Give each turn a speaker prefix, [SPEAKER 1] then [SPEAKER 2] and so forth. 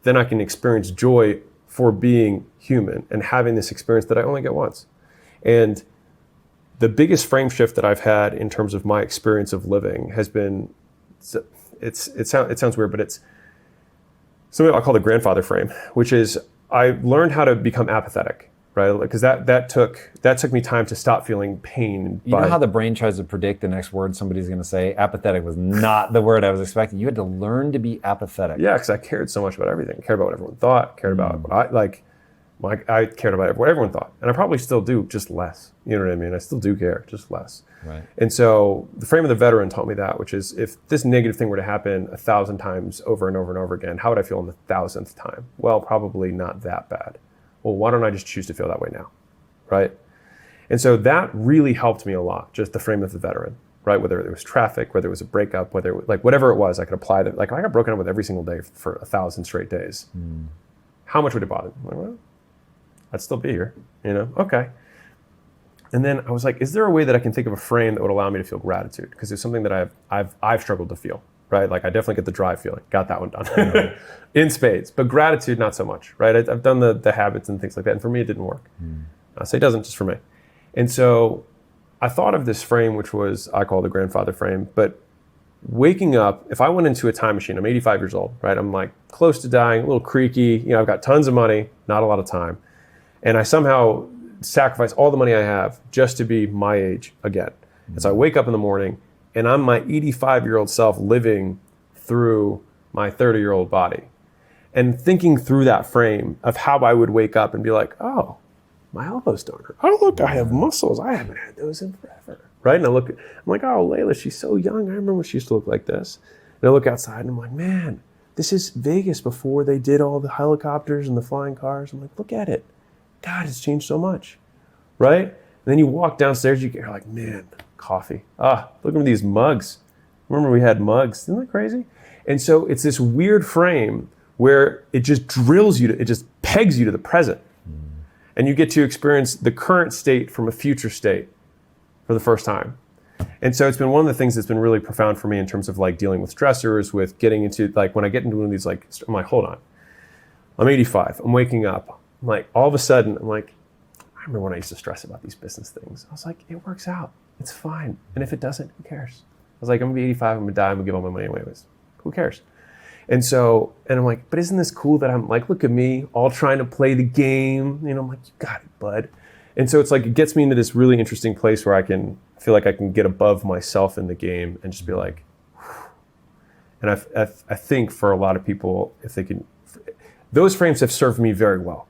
[SPEAKER 1] then I can experience joy for being human and having this experience that I only get once. And the biggest frame shift that I've had in terms of my experience of living has been, it sounds weird, but it's something I'll call the grandfather frame, which is I learned how to become apathetic, right? Because that took me time to stop feeling pain.
[SPEAKER 2] You know how the brain tries to predict the next word somebody's going to say? Apathetic was not the word I was expecting. You had to learn to be apathetic.
[SPEAKER 1] Yeah, because I cared so much about everything. I cared about what everyone thought, cared about what I cared about what everyone thought. And I probably still do, just less. You know what I mean? I still do care, just less.
[SPEAKER 2] Right.
[SPEAKER 1] And so the frame of the veteran taught me that, which is if this negative thing were to happen 1,000 times over and over and over again, how would I feel on the 1,000th time? Well, probably not that bad. Well, why don't I just choose to feel that way now, right? And so that really helped me a lot, just the frame of the veteran, right? Whether it was traffic, whether it was a breakup, whether it was, like whatever it was, I could apply that. Like I got broken up with every single day for 1,000 straight days. How much would it bother me? I'm like, well, I'd still be here, you know? Okay. And then I was like, is there a way that I can think of a frame that would allow me to feel gratitude? Because it's something that I've struggled to feel, right? Like I definitely get the drive feeling. Got that one done in spades, but gratitude, not so much, right? I've done the habits and things like that. And for me, it didn't work. I say it doesn't just for me. And so I thought of this frame, which was, I call the grandfather frame, but waking up, if I went into a time machine, I'm 85 years old, right? I'm like close to dying, a little creaky, you know, I've got tons of money, not a lot of time. And I somehow sacrifice all the money I have just to be my age again. And so I wake up in the morning and I'm my 85-year-old self living through my 30-year-old body and thinking through that frame of how I would wake up and be like, oh, my elbows don't hurt. Oh, look, I have muscles. I haven't had those in forever, right? And I'm like, oh, Layla, she's so young. I remember she used to look like this. And I look outside and I'm like, man, this is Vegas before they did all the helicopters and the flying cars. I'm like, look at it. God, it's changed so much, right? And then you walk downstairs, you're like, man, coffee. Look at these mugs. Remember we had mugs. Isn't that crazy? And so it's this weird frame where it just drills you, it just pegs you to the present. And you get to experience the current state from a future state for the first time. And so it's been one of the things that's been really profound for me in terms of like dealing with stressors, with getting into like, when I get into one of these, like, I'm like, hold on, I'm 85, I'm waking up. I'm like, all of a sudden, I'm like, I remember when I used to stress about these business things. I was like, it works out. It's fine. And if it doesn't, who cares? I was like, I'm gonna be 85, I'm gonna die, I'm gonna give all my money away. Who cares? And so, and I'm like, but isn't this cool that I'm like, look at me, all trying to play the game. You know, I'm like, you got it, bud. And so it's like, it gets me into this really interesting place where I feel like I can get above myself in the game and just be like, whew. And I think for a lot of people, if they can, those frames have served me very well.